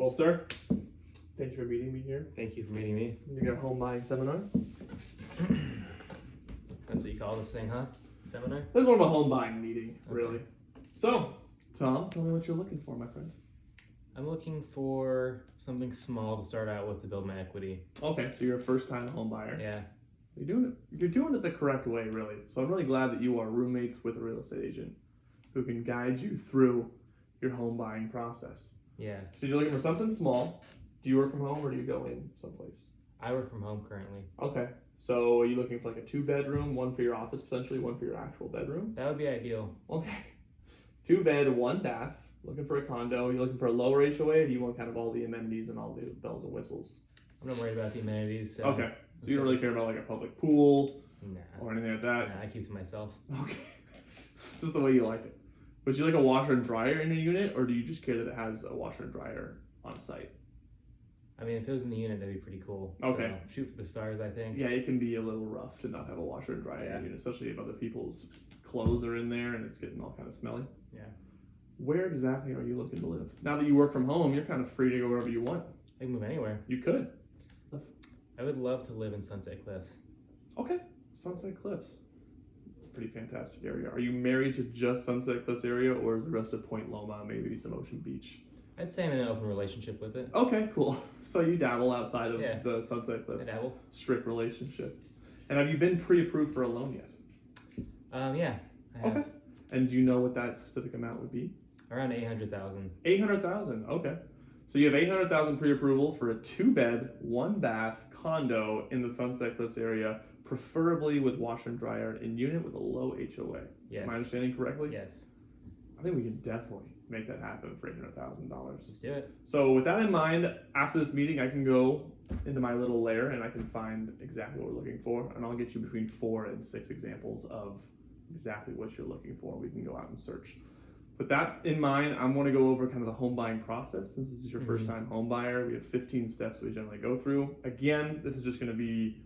Well, sir, thank you for meeting me here. Thank you for meeting me. You got a home buying seminar? That's what you call this thing, huh? Seminar? This is more of a home buying meeting, Okay. really. So, Tom, tell me what you're looking for, my friend. I'm looking for something small to start out with to build my equity. Okay, so you're a first-time home buyer. Yeah. You're doing it the correct way, really. So I'm really glad that you are roommates with a real estate agent who can guide you through your home buying process. Yeah. So you're looking for something small. Do you work from home or do you go in someplace? I work from home currently. Okay. So are you looking for like a 2-bedroom, one for your office, potentially one for your actual bedroom? That would be ideal. Okay. 2-bed, 1 bath. Looking for a condo. You're looking for a lower HOA, or do you want kind of all the amenities and all the bells and whistles? I'm not worried about the amenities. So Okay. So you don't really care about like a public pool Nah. or anything like that? Nah, I keep to myself. Okay. Just the way you like it. Would you like a washer and dryer in a unit, or do you just care that it has a washer and dryer on site? I mean, if it was in the unit, that'd be pretty cool. Okay. So, shoot for the stars, I think. Yeah, it can be a little rough to not have a washer and dryer in a unit, especially if other people's clothes are in there and it's getting all kind of smelly. Yeah. Where exactly are you looking to live? Now that you work from home, you're kind of free to go wherever you want. I can move anywhere. You could. I would love to live in Sunset Cliffs. Okay. Sunset Cliffs. It's a pretty fantastic area. Are you married to just Sunset Cliffs area, or is the rest of Point Loma, maybe some Ocean Beach? I'd say I'm in an open relationship with it. Okay, cool. So you dabble outside of Yeah. the Sunset I Cliffs dabble. strict relationship. And have you been pre-approved for a loan yet? Yeah. I have. Okay. And do you know what that specific amount would be? Around 800,000. 800,000. Okay. So you have 800,000 pre-approval for a 2-bed, 1-bath condo in the Sunset Cliffs area, preferably with washer and dryer in unit with a low HOA. Yes. Am I understanding correctly? Yes. I think we can definitely make that happen for $800,000. Let's do it. So with that in mind, after this meeting, I can go into my little lair and I can find exactly what we're looking for, and I'll get you between 4 and 6 examples of exactly what you're looking for. We can go out and search. With that in mind, I'm going to go over kind of the home buying process. Since this is your first time home buyer, we have 15 steps we generally go through. Again, this is just going to be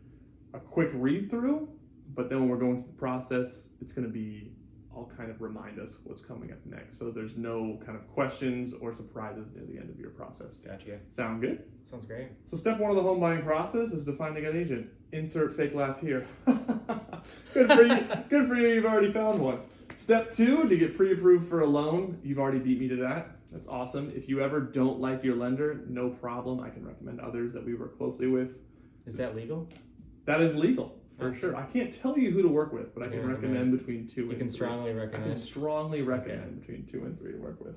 a quick read through, but then when we're going through the process, it's going to be, I'll kind of remind us what's coming up next. So there's no kind of questions or surprises near the end of your process. Gotcha. Sound good? Sounds great. So step 1 of the home buying process is to find a good agent. Insert fake laugh here. Good for you. Good for you. You've already found one. Step 2, to get pre-approved for a loan. You've already beat me to that. That's awesome. If you ever don't like your lender, no problem. I can recommend others that we work closely with. Is that legal? That is legal, for Okay. sure. I can't tell you who to work with, but I You can can recommend between 2 and 3. You can strongly I can recommend. strongly recommend between 2 and 3 to work with.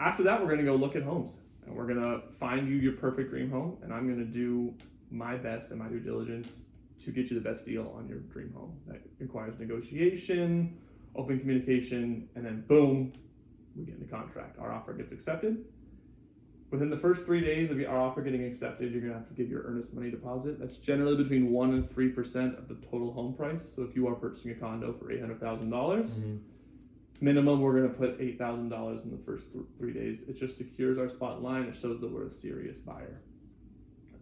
After that, we're going to go look at homes. And we're going to find you your perfect dream home. And I'm going to do my best and my due diligence to get you the best deal on your dream home. That requires negotiation, open communication, and then boom, we get into contract. Our offer gets accepted. Within the first 3 days of our offer getting accepted, you're going to have to give your earnest money deposit. That's generally between 1% and 3% of the total home price. So if you are purchasing a condo for $800,000, minimum, we're going to put $8,000 in the first 3 days. It just secures our spot in line. It shows that we're a serious buyer.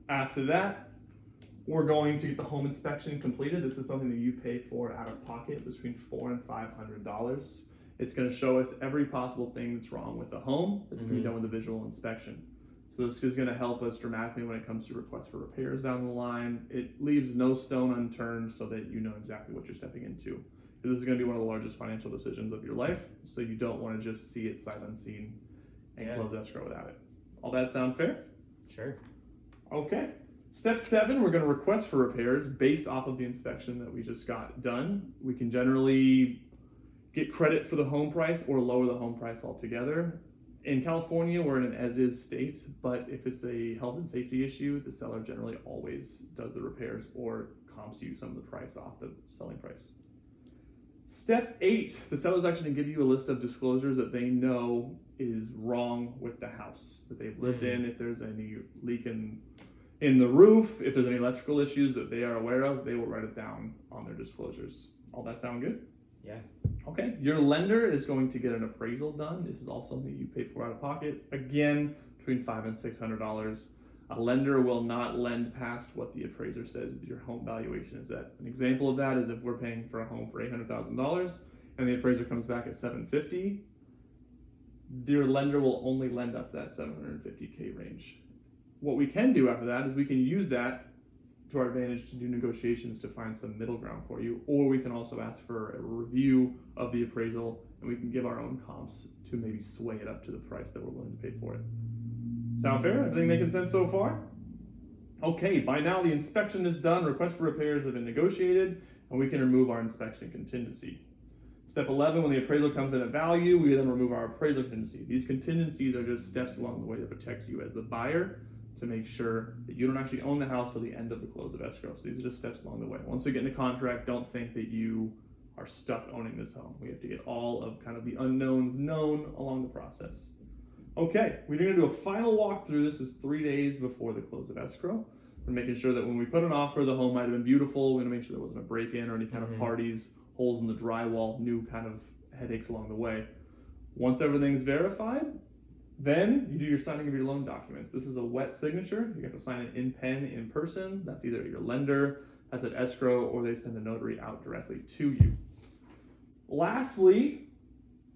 After that, we're going to get the home inspection completed. This is something that you pay for out of pocket, between $400 and $500. It's going to show us every possible thing that's wrong with the home. It's going to be done with a visual inspection. So this is going to help us dramatically when it comes to requests for repairs down the line. It leaves no stone unturned so that you know exactly what you're stepping into. This is going to be one of the largest financial decisions of your life, so you don't want to just see it sight unseen and close escrow without it. All that sound fair? Sure. Okay. Step 7, we're going to request for repairs based off of the inspection that we just got done. We can generally get credit for the home price or lower the home price altogether. In California, we're in an as-is state, but if it's a health and safety issue, the seller generally always does the repairs or comps you some of the price off the selling price. Step 8, the seller's actually going to give you a list of disclosures that they know is wrong with the house that they've lived in. If there's any leak in the roof, if there's any electrical issues that they are aware of, they will write it down on their disclosures. All that sound good? Yeah. Okay. Your lender is going to get an appraisal done. This is all something you paid for out of pocket. Again, between $500 and $600. A lender will not lend past what the appraiser says your home valuation is at. An example of that is if we're paying for a home for $800,000 and the appraiser comes back at $750,000, your lender will only lend up to that 750K range. What we can do after that is we can use that to our advantage to do negotiations to find some middle ground for you, or we can also ask for a review of the appraisal and we can give our own comps to maybe sway it up to the price that we're willing to pay for it. Sound fair? Everything making sense so far? Okay, by now the inspection is done, request for repairs have been negotiated, and we can remove our inspection contingency. Step 11, when the appraisal comes in at value, we then remove our appraisal contingency. These contingencies are just steps along the way to protect you as the buyer, to make sure that you don't actually own the house till the end of the close of escrow. So these are just steps along the way. Once we get into contract, don't think that you are stuck owning this home. We have to get all of kind of the unknowns known along the process. Okay, we're gonna do a final walkthrough. This is 3 days before the close of escrow. We're making sure that when we put an offer, the home might have been beautiful. We're gonna make sure there wasn't a break-in or any kind of parties, holes in the drywall, new kind of headaches along the way. Once everything's verified, then you do your signing of your loan documents. This is a wet signature. You have to sign it in pen in person. That's either your lender, that's at escrow, or they send a notary out directly to you. Lastly,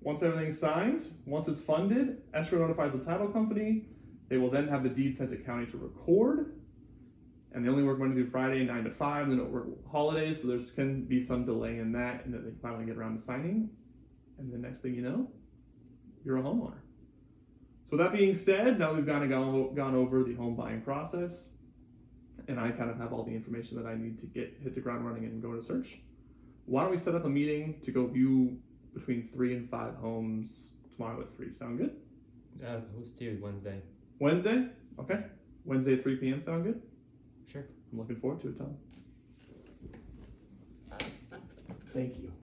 once everything's signed, once it's funded, escrow notifies the title company. They will then have the deed sent to county to record. And they only work Monday through Friday, 9 to 5. They don't work holidays, so there can be some delay in that, and that they finally get around to signing. And the next thing you know, you're a homeowner. So that being said, now we've kind of gone over the home buying process, and I kind of have all the information that I need to hit the ground running and go to search. Why don't we set up a meeting to go view between 3 and 5 homes tomorrow at 3? Sound good? Let's do Wednesday. Wednesday? Okay. Wednesday at 3 p.m. Sound good? Sure. I'm looking forward to it, Tom. Thank you.